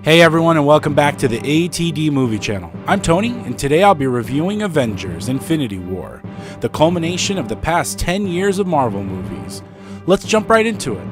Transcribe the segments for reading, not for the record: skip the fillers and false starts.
Hey everyone, and welcome back to the ATD Movie Channel. I'm Tony, and today I'll be reviewing Avengers: Infinity War, the culmination of the past 10 years of Marvel movies. Let's jump right into it.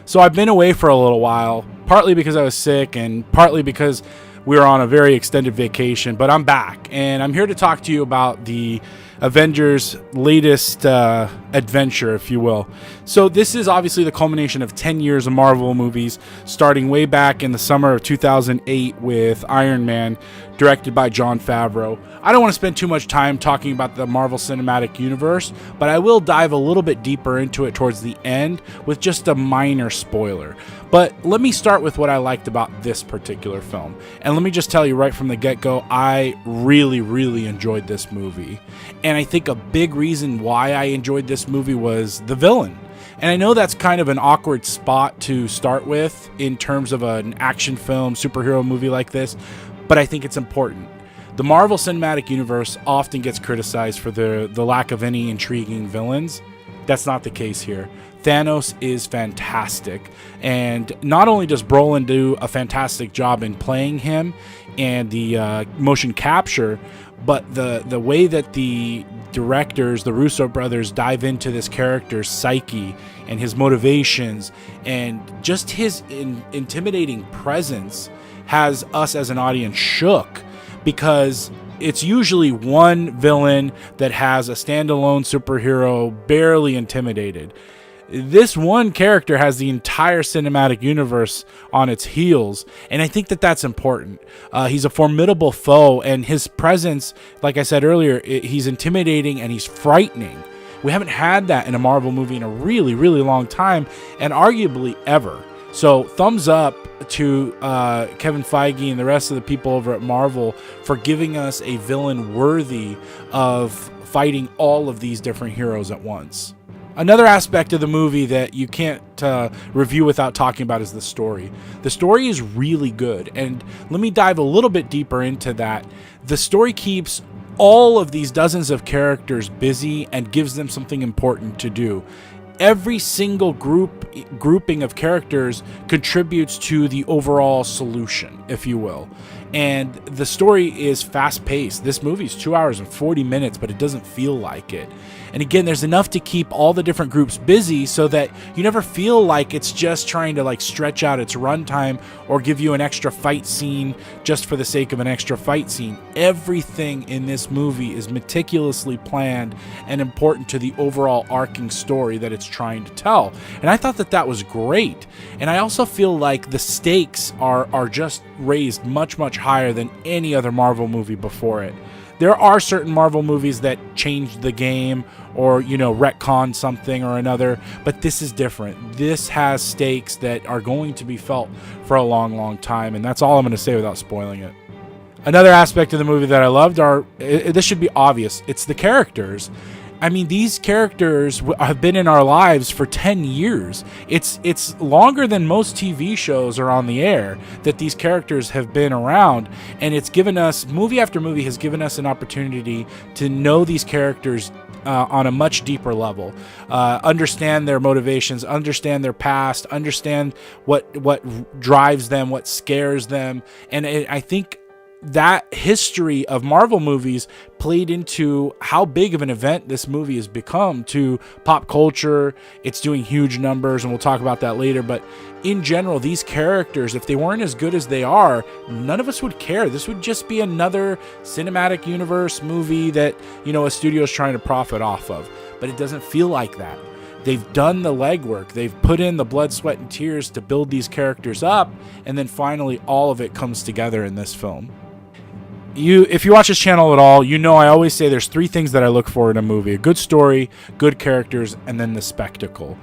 So I've been away for a little while, partly because I was sick and partly because we were on a very extended vacation, but I'm back, and I'm here to talk to you about the Avengers' latest adventure, if you will. So this is obviously the culmination of 10 years of Marvel movies, starting way back in the summer of 2008 with Iron Man, directed by Jon Favreau. I don't want to spend too much time talking about the Marvel Cinematic Universe, but I will dive a little bit deeper into it towards the end with just a minor spoiler. But let me start with what I liked about this particular film. And let me just tell you right from the get-go, I really enjoyed this movie. And I think a big reason why I enjoyed this movie was the villain. And I know that's kind of an awkward spot to start with in terms of an action film, superhero movie like this, but I think it's important. The Marvel Cinematic Universe often gets criticized for the lack of any intriguing villains. That's not the case here. Thanos is fantastic, and not only does Brolin do a fantastic job in playing him and the motion capture, but the way that the directors, the Russo brothers, dive into this character's psyche and his motivations and just his intimidating presence has us as an audience shook, because it's usually one villain that has a standalone superhero barely intimidated. This one character has the entire cinematic universe on its heels, and I think that that's important. He's a formidable foe, and his presence, like I said earlier, he's intimidating and he's frightening. We haven't had that in a Marvel movie in a really long time, and arguably ever. So thumbs up to Kevin Feige and the rest of the people over at Marvel for giving us a villain worthy of fighting all of these different heroes at once. Another aspect of the movie that you can't review without talking about is the story. The story is really good, and let me dive a little bit deeper into that. The story keeps all of these dozens of characters busy and gives them something important to do. Every single grouping of characters contributes to the overall solution, if you will. And the story is fast-paced. This movie is 2 hours and 40 minutes, but it doesn't feel like it. And again, there's enough to keep all the different groups busy so that you never feel like it's just trying to stretch out its runtime or give you an extra fight scene just for the sake of an extra fight scene. Everything in this movie is meticulously planned and important to the overall arcing story that it's trying to tell. And I thought that that was great. And I also feel like the stakes are just raised much higher than any other Marvel movie before it. There are certain Marvel movies that change the game or, retcon something or another, but this is different. This has stakes that are going to be felt for a long time, and that's all I'm going to say without spoiling it. Another aspect of the movie that I loved this should be obvious, it's the characters. I mean, these characters have been in our lives for 10 years. It's longer than most TV shows are on the air that these characters have been around. And it's given us, movie after movie has given us an opportunity to know these characters on a much deeper level. Understand their motivations, understand their past, understand what drives them, what scares them. And I think that history of Marvel movies played into how big of an event this movie has become to pop culture. It's doing huge numbers, and we'll talk about that later. But in general, these characters, if they weren't as good as they are, none of us would care. This would just be another cinematic universe movie that, a studio is trying to profit off of. But it doesn't feel like that. They've done the legwork. They've put in the blood, sweat, and tears to build these characters up, and then finally all of it comes together in this film. If you watch this channel at all, I always say there's three things that I look for in a movie: a good story, good characters, and then the spectacle.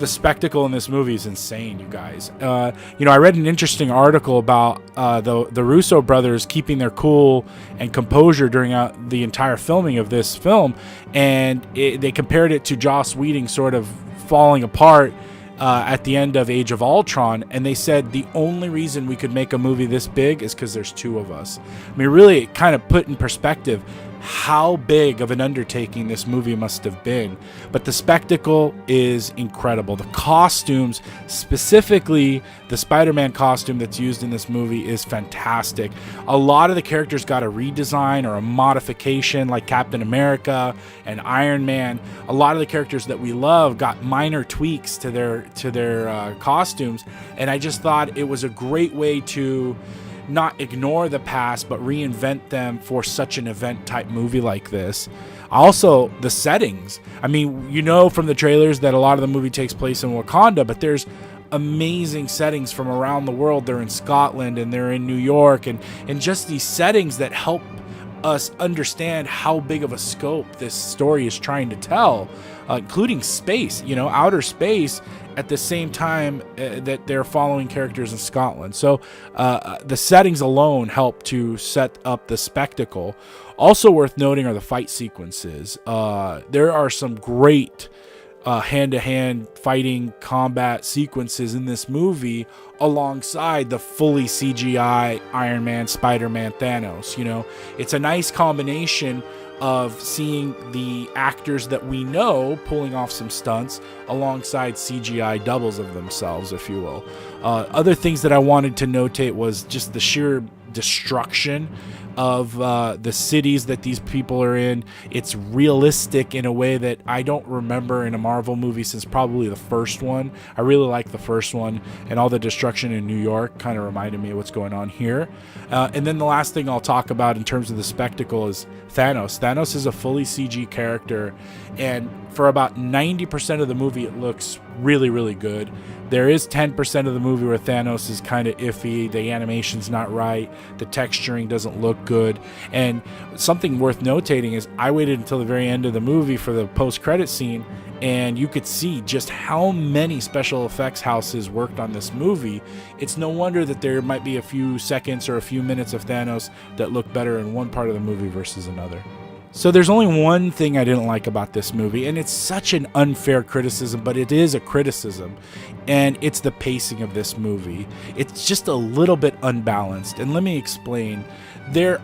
The spectacle in this movie is insane, you guys. I read an interesting article about the Russo brothers keeping their cool and composure during the entire filming of this film, and they compared it to Joss Whedon sort of falling apart at the end of Age of Ultron, and they said the only reason we could make a movie this big is because there's two of us. I mean, really, it kind of put in perspective, how big of an undertaking this movie must have been. But the spectacle is incredible. The costumes, specifically the Spider-Man costume that's used in this movie, is fantastic. A lot of the characters got a redesign or a modification, like Captain America and Iron Man. A lot of the characters that we love got minor tweaks to their costumes, and I just thought it was a great way to not ignore the past but reinvent them for such an event type movie like this. Also, the settings, I mean, you know from the trailers that a lot of the movie takes place in Wakanda, but there's amazing settings from around the world. They're in Scotland and they're in New York, and just these settings that help us understand how big of a scope this story is trying to tell, including space, outer space, at the same time that they're following characters in Scotland. So the settings alone help to set up the spectacle. Also worth noting are the fight sequences. There are some great hand-to-hand fighting combat sequences in this movie alongside the fully CGI Iron Man, Spider-Man, Thanos. It's a nice combination of seeing the actors that we know pulling off some stunts alongside CGI doubles of themselves, if you will. Other things that I wanted to notate was just the sheer destruction of the cities that these people are in. It's realistic in a way that I don't remember in a Marvel movie since probably the first one. I really like the first one, and all the destruction in New York kind of reminded me of what's going on here. And then the last thing I'll talk about in terms of the spectacle is Thanos. Thanos is a fully CG character, and for about 90% of the movie it looks really, really good. There is 10% of the movie where Thanos is kind of iffy, the animation's not right, the texturing doesn't look good. And something worth notating is I waited until the very end of the movie for the post-credit scene, and you could see just how many special effects houses worked on this movie. It's no wonder that there might be a few seconds or a few minutes of Thanos that look better in one part of the movie versus another. So there's only one thing I didn't like about this movie, and it's such an unfair criticism, but it is a criticism, and it's the pacing of this movie. It's just a little bit unbalanced, and let me explain. There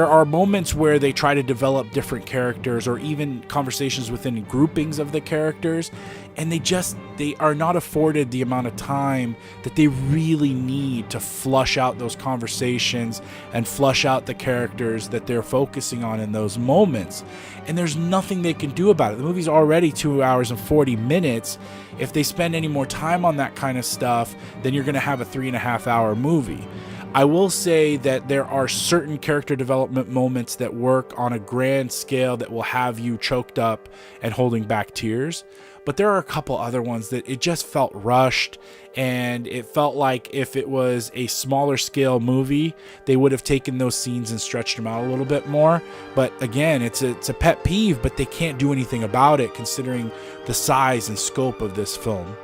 are moments where they try to develop different characters or even conversations within groupings of the characters, and they are not afforded the amount of time that they really need to flush out those conversations and flush out the characters that they're focusing on in those moments. And there's nothing they can do about it. The movie's already 2 hours and 40 minutes. If they spend any more time on that kind of stuff, then you're going to have a 3.5 hour movie. I will say that there are certain character development moments that work on a grand scale that will have you choked up and holding back tears. But there are a couple other ones that it just felt rushed, and it felt like if it was a smaller scale movie, they would have taken those scenes and stretched them out a little bit more. But again, it's a pet peeve, but they can't do anything about it considering the size and scope of this film.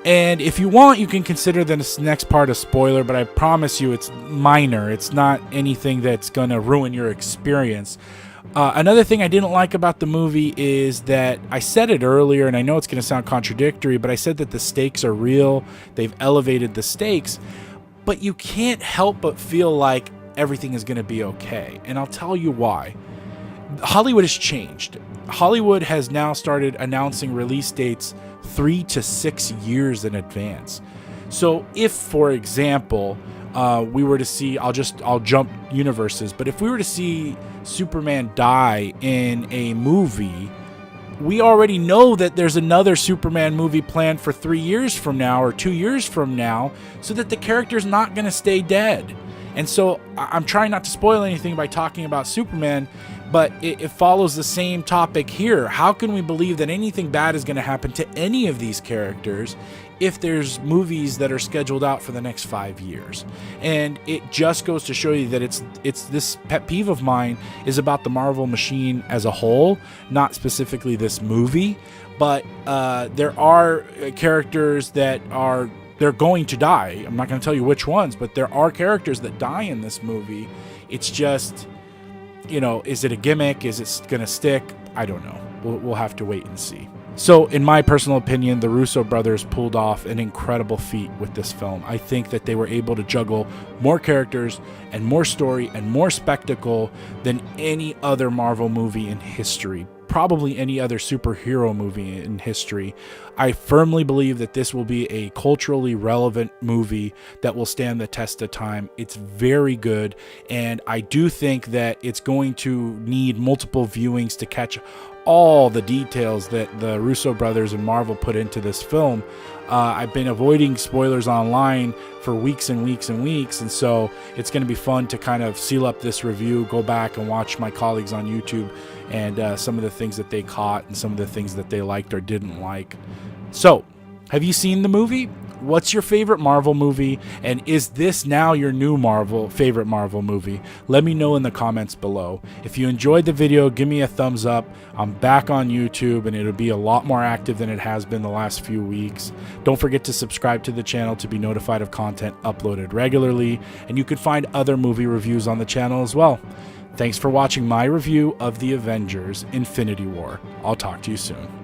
And if you want, you can consider this next part a spoiler, but I promise you it's minor. It's not anything that's going to ruin your experience. Another thing I didn't like about the movie is that I said it earlier, and I know it's going to sound contradictory, but I said that the stakes are real. They've elevated the stakes, but you can't help but feel like everything is going to be okay. And I'll tell you why. Hollywood has changed. Hollywood has now started announcing release dates 3 to 6 years in advance. So if, for example, we were to see, I'll jump universes, but if we were to see Superman die in a movie, we already know that there's another Superman movie planned for 3 years from now or 2 years from now, so that the character's not going to stay dead. And so I'm trying not to spoil anything by talking about Superman, but it follows the same topic here. How can we believe that anything bad is going to happen to any of these characters if there's movies that are scheduled out for the next 5 years? And it just goes to show you that it's this pet peeve of mine is about the Marvel machine as a whole, not specifically this movie. But there are characters that they're going to die. I'm not going to tell you which ones, but there are characters that die in this movie. It's just, is it a gimmick? Is it going to stick? I don't know. We'll have to wait and see. So, in my personal opinion, the Russo brothers pulled off an incredible feat with this film. I think that they were able to juggle more characters and more story and more spectacle than any other Marvel movie in history, probably any other superhero movie in history. I firmly believe that this will be a culturally relevant movie that will stand the test of time. It's very good, and I do think that it's going to need multiple viewings to catch all the details that the Russo brothers and Marvel put into this film. I've been avoiding spoilers online for weeks and weeks and weeks, and so it's going to be fun to kind of seal up this review, go back and watch my colleagues on YouTube and some of the things that they caught and some of the things that they liked or didn't like. So, have you seen the movie? What's your favorite Marvel movie, and is this now your new favorite Marvel movie? Let me know in the comments below. If you enjoyed the video, give me a thumbs up. I'm back on YouTube, and it'll be a lot more active than it has been the last few weeks. Don't forget to subscribe to the channel to be notified of content uploaded regularly, and you can find other movie reviews on the channel as well. Thanks for watching my review of the Avengers: Infinity War. I'll talk to you soon.